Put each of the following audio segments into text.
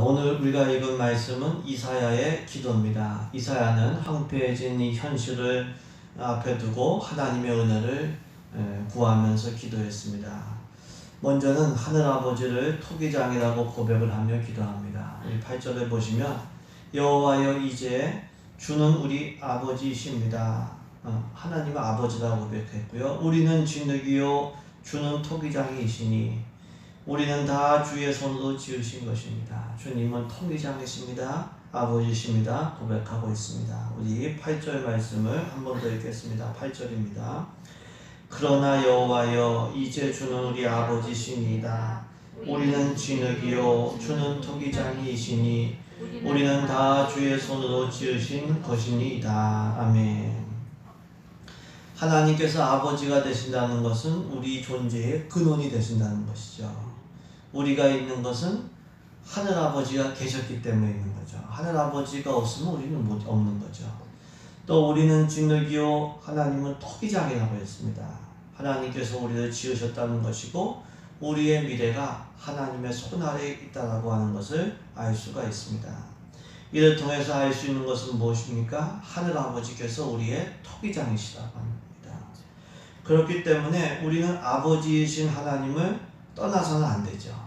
오늘 우리가 읽은 말씀은 이사야의 기도입니다. 이사야는 황폐해진 이 현실을 앞에 두고 하나님의 은혜를 구하면서 기도했습니다. 먼저는 하늘아버지를 토기장이라고 고백을 하며 기도합니다. 우리 8절에 보시면 여호와여 이제 주는 우리 아버지이십니다. 하나님은 아버지라고 고백했고요. 우리는 진흙이요 주는 토기장이시니 우리는 다 주의 손으로 지으신 것입니다. 주님은 토기장이십니다. 아버지십니다. 고백하고 있습니다. 우리 8절 말씀을 한 번 더 읽겠습니다. 8절입니다. 그러나 여호와여 이제 주는 우리 아버지시니이다. 우리는 진흙이요 주는 토기장이시니 우리는 다 주의 손으로 지으신 것이니이다. 아멘. 하나님께서 아버지가 되신다는 것은 우리 존재의 근원이 되신다는 것이죠. 우리가 있는 것은 하늘아버지가 계셨기 때문에 있는 거죠. 하늘아버지가 없으면 우리는 없는 거죠. 또 우리는 진흙이요 하나님은 토기장이라고 했습니다. 하나님께서 우리를 지으셨다는 것이고 우리의 미래가 하나님의 손 아래에 있다라고 하는 것을 알 수가 있습니다. 이를 통해서 알 수 있는 것은 무엇입니까? 하늘아버지께서 우리의 토기장이시라고 합니다. 그렇기 때문에 우리는 아버지이신 하나님을 떠나서는 안 되죠.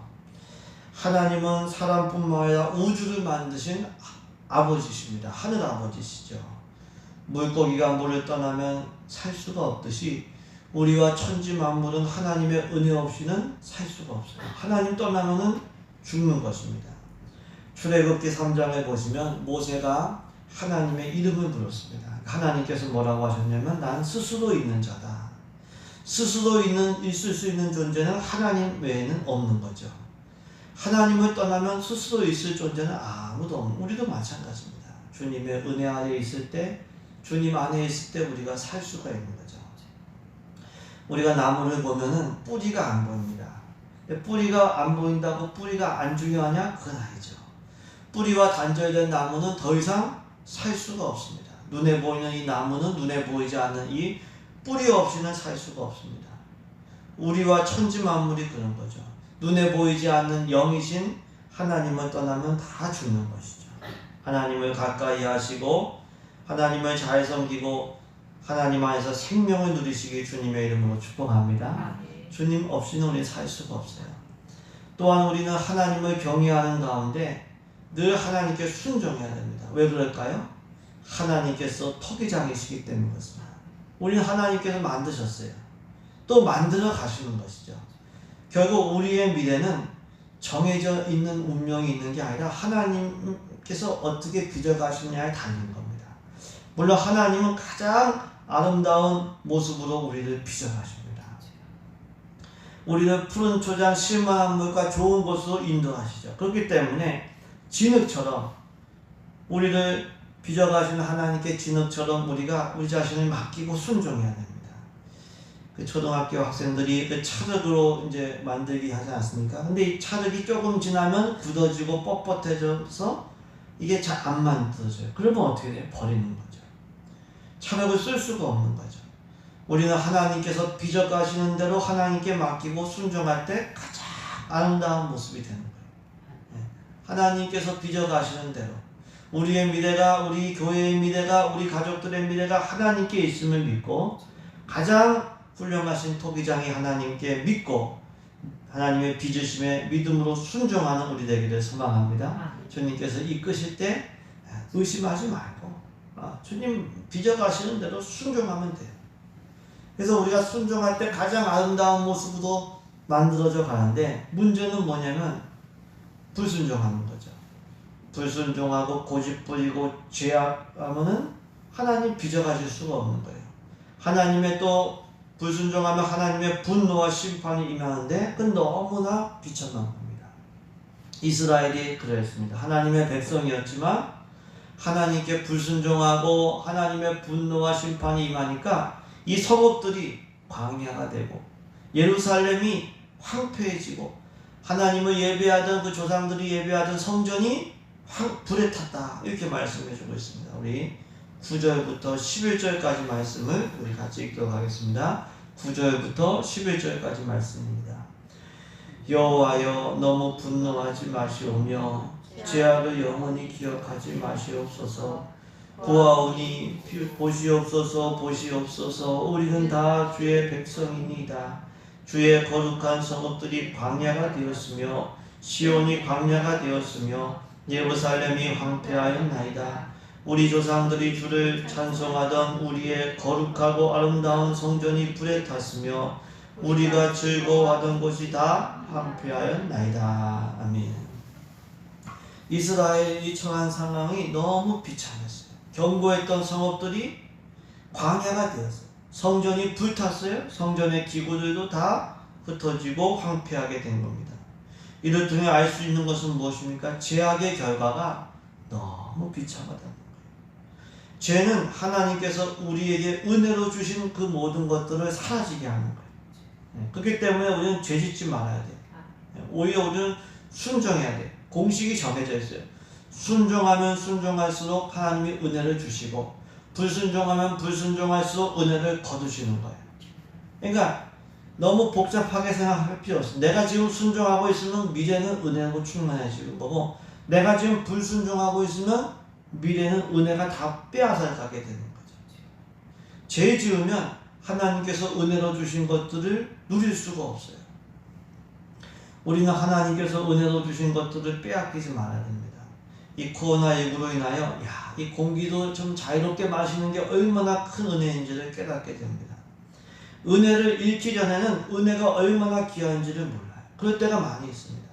하나님은 사람뿐만 아니라 우주를 만드신 아버지십니다. 하늘아버지시죠. 물고기가 물을 떠나면 살 수가 없듯이 우리와 천지 만물은 하나님의 은혜 없이는 살 수가 없어요. 하나님 떠나면은 죽는 것입니다. 출애굽기 3장에 보시면 모세가 하나님의 이름을 불렀습니다. 하나님께서 뭐라고 하셨냐면 난 스스로 있는 자다. 스스로 있을 수 있는 존재는 하나님 외에는 없는 거죠. 하나님을 떠나면 스스로 있을 존재는 아무도 없는, 우리도 마찬가지입니다. 주님의 은혜 아래 있을 때, 주님 안에 있을 때 우리가 살 수가 있는 거죠. 우리가 나무를 보면은 뿌리가 안 보입니다. 뿌리가 안 보인다고 뿌리가 안 중요하냐? 그건 아니죠. 뿌리와 단절된 나무는 더 이상 살 수가 없습니다. 눈에 보이는 이 나무는 눈에 보이지 않는 이 뿌리 없이는 살 수가 없습니다. 우리와 천지 만물이 그런 거죠. 눈에 보이지 않는 영이신 하나님을 떠나면 다 죽는 것이죠. 하나님을 가까이 하시고 하나님을 잘 섬기고 하나님 안에서 생명을 누리시기 주님의 이름으로 축복합니다. 주님 없이는 우리 살 수가 없어요. 또한 우리는 하나님을 경외하는 가운데 늘 하나님께 순종해야 됩니다. 왜 그럴까요? 하나님께서 토기장이시기 때문인 것입니다. 우리는 하나님께서 만드셨어요. 또 만들어 가시는 것이죠. 결국 우리의 미래는 정해져 있는 운명이 있는 게 아니라 하나님께서 어떻게 빚어가시느냐에 달린 겁니다. 물론 하나님은 가장 아름다운 모습으로 우리를 빚어가십니다. 우리를 푸른 초장 실만한 물과 좋은 곳으로 인도하시죠. 그렇기 때문에 진흙처럼 우리를 빚어가시는 하나님께 진흙처럼 우리가 우리 자신을 맡기고 순종해야 됩니다. 그 초등학교 학생들이 그 찰흙으로 이제 만들기 하지 않습니까? 근데 이 찰흙이 조금 지나면 굳어지고 뻣뻣해져서 이게 잘 안 만들어져요. 그러면 어떻게 돼요? 버리는 거죠. 찰흙을 쓸 수가 없는 거죠. 우리는 하나님께서 빚어가시는 대로 하나님께 맡기고 순종할 때 가장 아름다운 모습이 되는 거예요. 하나님께서 빚어가시는 대로 우리의 미래가, 우리 교회의 미래가, 우리 가족들의 미래가 하나님께 있음을 믿고 가장 훌륭하신 토기장이 하나님께 믿고 하나님의 빚으심에 믿음으로 순종하는 우리 되기를 소망합니다. 주님께서 이끄실 때 의심하지 말고 주님 빚어가시는 대로 순종하면 돼요. 그래서 우리가 순종할 때 가장 아름다운 모습으로 만들어져 가는데 문제는 뭐냐면 불순종하는 거죠. 불순종하고 고집부리고 죄악하면은 하나님 빚어가실 수가 없는 거예요. 하나님의 또 불순종하면 하나님의 분노와 심판이 임하는데 그건 너무나 비참한 겁니다. 이스라엘이 그랬습니다. 하나님의 백성이었지만 하나님께 불순종하고 하나님의 분노와 심판이 임하니까 이 성읍들이 광야가 되고 예루살렘이 황폐해지고 하나님을 예배하던 그 조상들이 예배하던 성전이 불에 탔다. 이렇게 말씀해 주고 있습니다. 우리 9절부터 11절까지 말씀을 우리 같이 읽도록 하겠습니다. 9절부터 11절까지 말씀입니다. 여호와여 너무 분노하지 마시오며 죄악을 영원히 기억하지 마시옵소서. 보아오니 보시옵소서 보시옵소서. 우리는 다 주의 백성이니이다. 주의 거룩한 성읍들이 광야가 되었으며 시온이 광야가 되었으며 예루살렘이 황폐하였나이다. 우리 조상들이 주를 찬송하던 우리의 거룩하고 아름다운 성전이 불에 탔으며 우리가 즐거워하던 곳이 다 황폐하였나이다. 아멘. 이스라엘이 처한 상황이 너무 비참했어요. 견고했던 성읍들이 광야가 되었어요. 성전이 불탔어요. 성전의 기구들도 다 흩어지고 황폐하게 된 겁니다. 이를 통해 알 수 있는 것은 무엇입니까? 죄악의 결과가 너무 비참하다는 거예요. 죄는 하나님께서 우리에게 은혜로 주신 그 모든 것들을 사라지게 하는 거예요. 그렇기 때문에 우리는 죄짓지 말아야 돼요. 오히려 우리는 순종해야 돼요. 공식이 정해져 있어요. 순종하면 순종할수록 하나님이 은혜를 주시고 불순종하면 불순종할수록 은혜를 거두시는 거예요. 그러니까 너무 복잡하게 생각할 필요 없어요. 내가 지금 순종하고 있으면 미래는 은혜로 충만해지는 거고 내가 지금 불순종하고 있으면 미래는 은혜가 다 빼앗아 가게 되는 거죠. 죄 지으면 하나님께서 은혜로 주신 것들을 누릴 수가 없어요. 우리는 하나님께서 은혜로 주신 것들을 빼앗기지 말아야 됩니다. 이 코로나19로 인하여 이 공기도 좀 자유롭게 마시는 게 얼마나 큰 은혜인지를 깨닫게 됩니다. 은혜를 잃기 전에는 은혜가 얼마나 귀한지를 몰라요. 그럴 때가 많이 있습니다.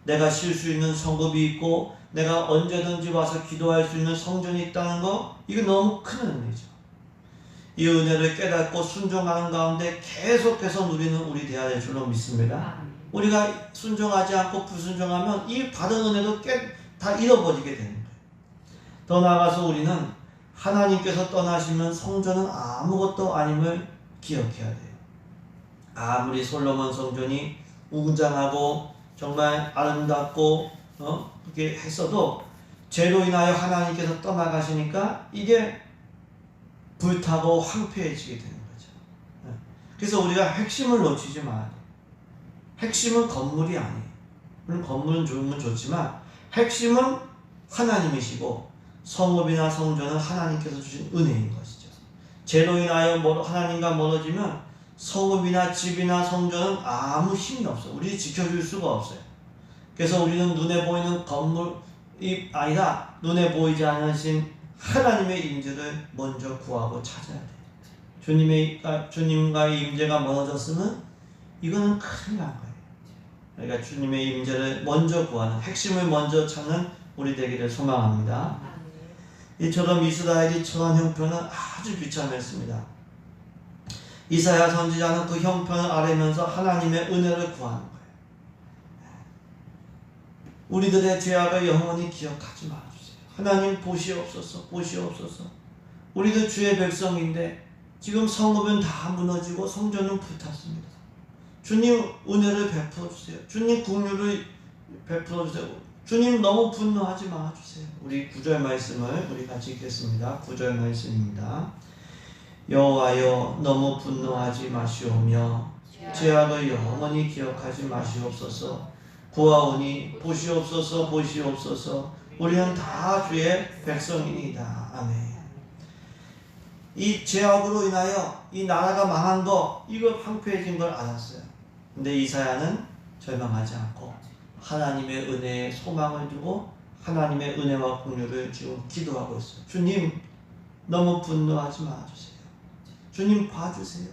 내가 쉴 수 있는 성읍이 있고 내가 언제든지 와서 기도할 수 있는 성전이 있다는 거, 이거 너무 큰 은혜죠. 이 은혜를 깨닫고 순종하는 가운데 계속해서 누리는 우리 되어야 될 줄로 믿습니다. 우리가 순종하지 않고 불순종하면 이 받은 은혜도 다 잃어버리게 되는 거예요. 더 나아가서 우리는 하나님께서 떠나시면 성전은 아무것도 아님을 기억해야 돼요. 아무리 솔로몬 성전이 웅장하고 정말 아름답고 그렇게 했어도 죄로 인하여 하나님께서 떠나가시니까 이게 불타고 황폐해지게 되는 거죠. 그래서 우리가 핵심을 놓치지 말아야 돼요. 핵심은 건물이 아니에요. 물론 건물은 좋으면 좋지만 핵심은 하나님이시고 성읍이나 성전은 하나님께서 주신 은혜인 것이죠. 죄로 인하여 하나님과 멀어지면 성읍이나 집이나 성전은 아무 힘이 없어요. 우리 지켜줄 수가 없어요. 그래서 우리는 눈에 보이는 건물이 아니라 눈에 보이지 않으신 하나님의 임재를 먼저 구하고 찾아야 돼요. 주님과의 임재가 멀어졌으면 이거는 큰일 난 거예요. 그러니까 주님의 임재를 먼저 구하는, 핵심을 먼저 찾는 우리 되기를 소망합니다. 이처럼 이스라엘이 처한 형편은 아주 비참했습니다. 이사야 선지자는 그 형편을 아뢰면서 하나님의 은혜를 구하는 거예요. 우리들의 죄악을 영원히 기억하지 말아주세요. 하나님 보시옵소서, 보시옵소서. 우리도 주의 백성인데 지금 성읍은 다 무너지고 성전은 불탔습니다. 주님 은혜를 베풀어 주세요. 주님 긍휼을 베풀어 주세요. 주님 너무 분노하지 말아주세요. 우리 9절 말씀을 우리 같이 읽겠습니다. 9절 말씀입니다. 여호와여 너무 분노하지 마시오며 죄악을 영원히 기억하지 마시옵소서. 구하오니 보시옵소서 보시옵소서. 우리는 다 주의 백성이니이다. 아멘. 이 죄악으로 인하여 이 나라가 망한 거, 이거 황폐해진 걸 알았어요. 근데 이사야는 절망하지 않고 하나님의 은혜에 소망을 두고 하나님의 은혜와 긍휼을 지금 기도하고 있어요. 주님 너무 분노하지 말아주세요. 주님 봐주세요.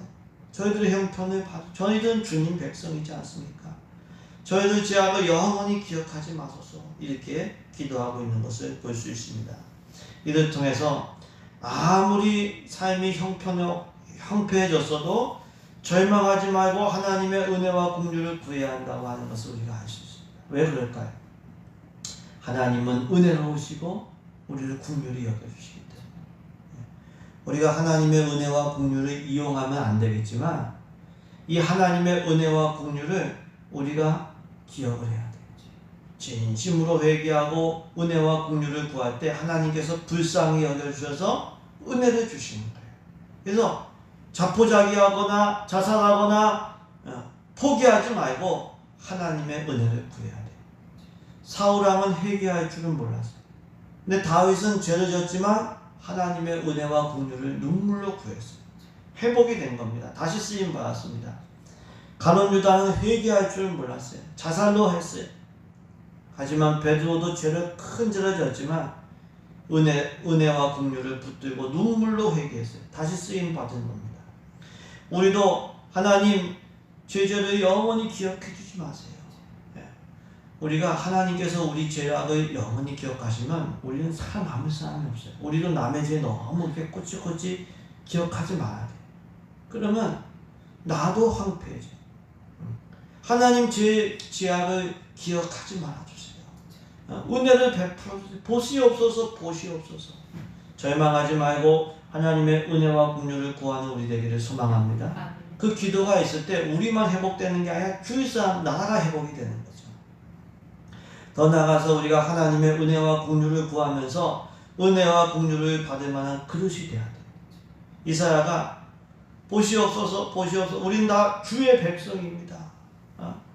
저희들의 형편을 봐주세요. 저희들은 주님 백성이지 않습니까? 저희들 죄악을 영원히 기억하지 마소서. 이렇게 기도하고 있는 것을 볼 수 있습니다. 이를 통해서 아무리 삶이 형편해졌어도 절망하지 말고 하나님의 은혜와 긍휼을 구해야 한다고 하는 것을 우리가 알 수 있습니다. 왜 그럴까요? 하나님은 은혜로우시고 우리를 긍휼히 여겨주시기 때문에. 우리가 하나님의 은혜와 긍휼을 이용하면 안 되겠지만 이 하나님의 은혜와 긍휼을 우리가 기억을 해야 돼요. 진심으로 회개하고 은혜와 긍휼을 구할 때 하나님께서 불쌍히 여겨주셔서 은혜를 주시는 거예요. 그래서 자포자기하거나 자살하거나 포기하지 말고 하나님의 은혜를 구해야 돼. 사울왕은 회개할 줄은 몰랐어요. 근데 다윗은 죄를 졌지만 하나님의 은혜와 긍휼을 눈물로 구했어요. 회복이 된 겁니다. 다시 쓰임 받았습니다. 가룟 유다는 회개할 줄은 몰랐어요. 자살로 했어요. 하지만 베드로도 큰 죄를 졌지만 은혜와 긍휼을 붙들고 눈물로 회개했어요. 다시 쓰임 받은 겁니다. 우리도 하나님 죄를 영원히 기억해 주지 마세요. 우리가 하나님께서 우리 죄악을 영원히 기억하시면 우리는 살아남을 사람이 없어요. 우리도 남의 죄 너무 이렇게 꼬치꼬치 기억하지 말아야 돼요. 그러면 나도 황폐해져. 하나님 죄악을 기억하지 말아주세요. 은혜를 베풀어주세요. 보시옵소서, 보시옵소서. 절망하지 말고 하나님의 은혜와 긍휼을 구하는 우리 되기를 소망합니다. 그 기도가 있을 때 우리만 회복되는 게 아니라 주위 사람 나라가 회복이 되는 거죠. 더 나아가서 우리가 하나님의 은혜와 긍휼을 구하면서 은혜와 긍휼을 받을 만한 그릇이 돼야 돼요. 이사야가 보시옵소서, 보시옵소서. 우린 다 주의 백성입니다.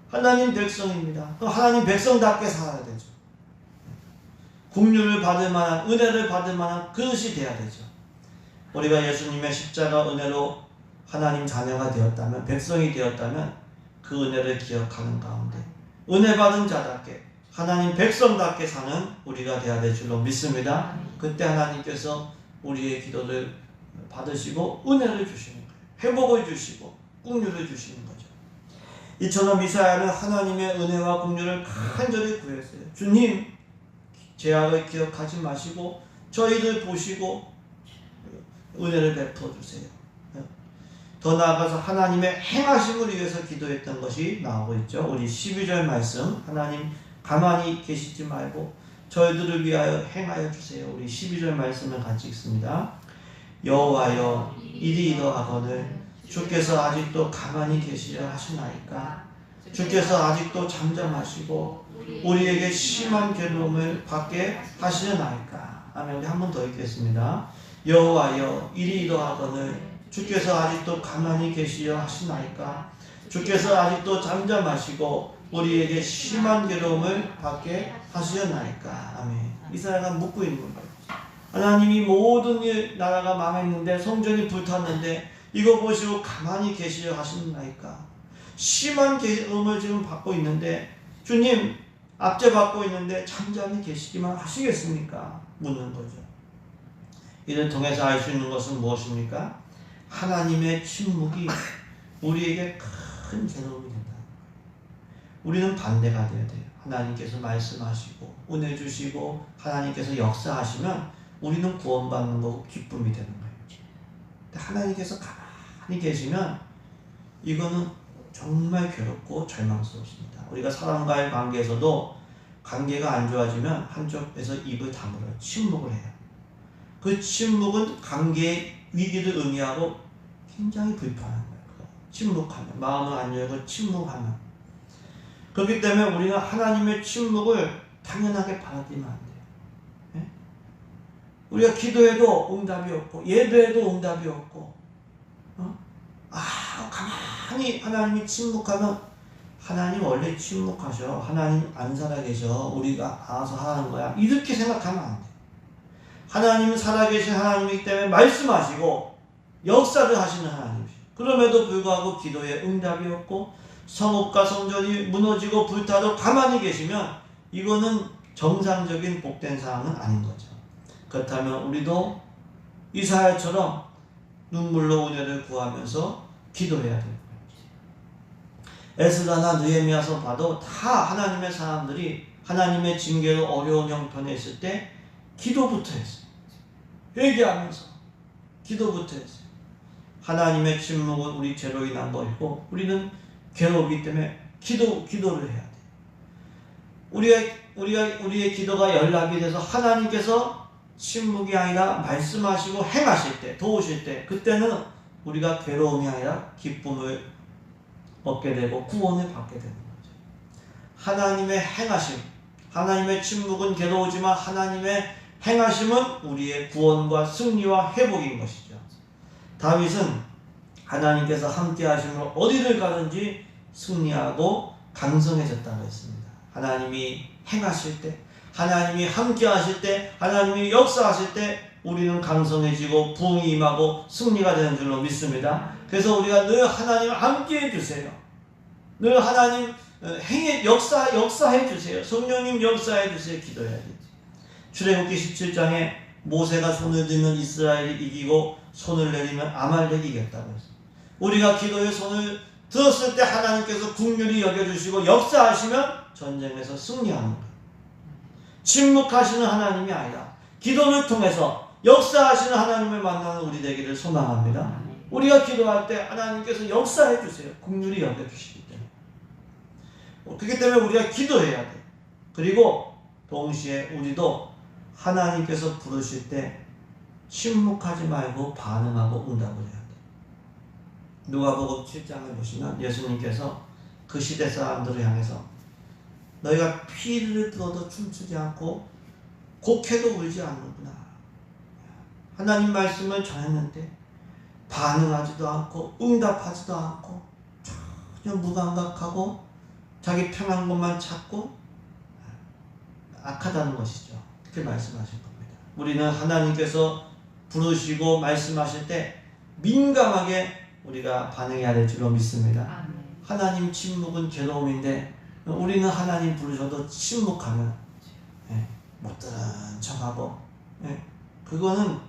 하나님 백성입니다. 그럼 하나님 백성답게 살아야 되죠. 긍휼을 받을 만한, 은혜를 받을 만한 그릇이 돼야 되죠. 우리가 예수님의 십자가 은혜로 하나님 자녀가 되었다면, 백성이 되었다면 그 은혜를 기억하는 가운데 은혜 받은 자답게 하나님 백성답게 사는 우리가 되어야 될 줄로 믿습니다. 그때 하나님께서 우리의 기도를 받으시고 은혜를 주시는 거예요. 회복을 주시고 긍휼을 주시는 거죠. 이처럼 이사야는 하나님의 은혜와 긍휼을 간절히 구했어요. 주님, 죄악을 기억하지 마시고 저희를 보시고 은혜를 베풀어 주세요. 더 나아가서 하나님의 행하심을 위해서 기도했던 것이 나오고 있죠. 우리 12절 말씀, 하나님 가만히 계시지 말고 저희들을 위하여 행하여 주세요. 우리 12절 말씀을 같이 읽습니다. 여호와여, 이리 이러하거늘 주께서 아직도 가만히 계시려 하시나이까? 주께서 아직도 잠잠하시고 우리에게 심한 괴로움을 받게 하시려나이까? 아멘. 우리 한 번 더 읽겠습니다. 여호와여, 이리 이러하거늘 주께서 아직도 가만히 계시려 하시나이까? 주께서 아직도 잠잠하시고 우리에게 심한 괴로움을 받게 하시려나이까? 아멘. 이사야가 묻고 있는 거예요. 하나님이 모든 일 나라가 망했는데 성전이 불탔는데 이거 보시고 가만히 계시려 하시나이까? 심한 괴로움을 지금 받고 있는데 주님 압제받고 있는데 잠잠히 계시기만 하시겠습니까? 묻는 거죠. 이를 통해서 알 수 있는 것은 무엇입니까? 하나님의 침묵이 우리에게 큰 괴로움이 된다. 우리는 반대가 돼야 돼요. 하나님께서 말씀하시고 은혜 주시고 하나님께서 역사하시면 우리는 구원받는 거고 기쁨이 되는 거예요. 근데 하나님께서 가만히 계시면 이거는 정말 괴롭고 절망스럽습니다. 우리가 사람과의 관계에서도 관계가 안 좋아지면 한쪽에서 입을 다물어요. 침묵을 해요. 그 침묵은 관계의 위기를 의미하고 굉장히 불편한 거예요. 침묵하면, 마음을 안 열고 침묵하면. 그렇기 때문에 우리는 하나님의 침묵을 당연하게 받아들이면 안 돼요. 네? 우리가 기도해도 응답이 없고 예배해도 응답이 없고 가만히 하나님이 침묵하면 하나님 원래 침묵하셔. 하나님 안 살아계셔. 우리가 알아서 하는 거야. 이렇게 생각하면 안 돼. 하나님은 살아계신 하나님이기 때문에 말씀하시고 역사를 하시는 하나님이시죠. 그럼에도 불구하고 기도에 응답이 없고 성읍과 성전이 무너지고 불타도 가만히 계시면 이거는 정상적인 복된 상황은 아닌 거죠. 그렇다면 우리도 이사야처럼 눈물로 은혜를 구하면서 기도해야 돼요. 에스라나 느헤미야서 봐도 다 하나님의 사람들이 하나님의 징계로 어려운 형편에 있을 때 기도부터 했어요. 회개하면서 기도부터 했어요. 하나님의 침묵은 우리 죄로 인한 것이고 우리는 괴롭기 때문에 기도를 해야 돼요. 우리의 기도가 연락이 돼서 하나님께서 침묵이 아니라 말씀하시고 행하실 때, 도우실 때, 그때는 우리가 괴로움이 아니라 기쁨을 얻게 되고 구원을 받게 되는 거죠. 하나님의 행하심, 하나님의 침묵은 괴로우지만 하나님의 행하심은 우리의 구원과 승리와 회복인 것이죠. 다윗은 하나님께서 함께 하심으로 어디를 가든지 승리하고 강성해졌다고 했습니다. 하나님이 행하실 때, 하나님이 함께 하실 때, 하나님이 역사하실 때 우리는 강성해지고 부흥이 임하고 승리가 되는 줄로 믿습니다. 그래서 우리가 늘 하나님 함께 해주세요. 늘 하나님 역사해 주세요. 성령님 역사해 주세요. 기도해야겠지. 출애굽기 17장에 모세가 손을 들면 이스라엘이 이기고 손을 내리면 아말렉이 이겼다고 했어요. 우리가 기도에 손을 들었을 때 하나님께서 긍휼히 여겨주시고 역사하시면 전쟁에서 승리하는 거예요. 침묵하시는 하나님이 아니라 기도를 통해서 역사하시는 하나님을 만나는 우리 되기를 소망합니다. 우리가 기도할 때 하나님께서 역사해 주세요. 긍휼히 여겨주시기 때문에. 그렇기 때문에 우리가 기도해야 돼. 그리고 동시에 우리도 하나님께서 부르실 때 침묵하지 말고 반응하고 응답을 해야 돼. 누가복음 7장을 보시면 예수님께서 그 시대 사람들을 향해서 너희가 피를 들어도 춤추지 않고 곡해도 울지 않는구나. 하나님 말씀을 전했는데 반응하지도 않고 응답하지도 않고 전혀 무감각하고 자기 편한 것만 찾고 악하다는 것이죠. 그렇게 말씀하실 겁니다. 우리는 하나님께서 부르시고 말씀하실 때 민감하게 우리가 반응해야 될 줄로 믿습니다. 하나님 침묵은 괴로움인데 우리는 하나님 부르셔도 침묵하면 못 들은 척하고 그거는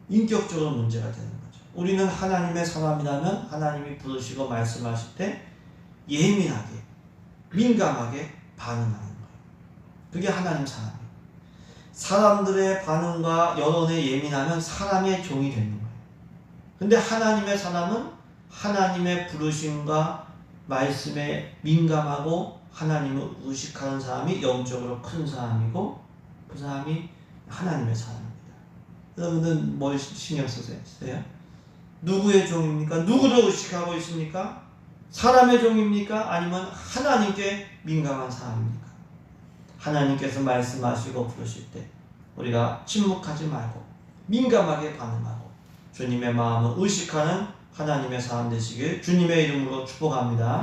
인격적으로 문제가 되는 거죠. 우리는 하나님의 사람이라면 하나님이 부르시고 말씀하실 때 예민하게 민감하게 반응하는 거예요. 그게 하나님 사람이에요. 사람들의 반응과 여론에 예민하면 사람의 종이 되는 거예요. 근데 하나님의 사람은 하나님의 부르심과 말씀에 민감하고 하나님을 의식하는 사람이 영적으로 큰 사람이고 그 사람이 하나님의 사람입니다. 여러분은 뭘 신경 쓰세요? 누구의 종입니까? 누구를 의식하고 있습니까? 사람의 종입니까? 아니면 하나님께 민감한 사람입니까? 하나님께서 말씀하시고 부르실 때 우리가 침묵하지 말고 민감하게 반응하고 주님의 마음을 의식하는 하나님의 사람 되시길 주님의 이름으로 축복합니다.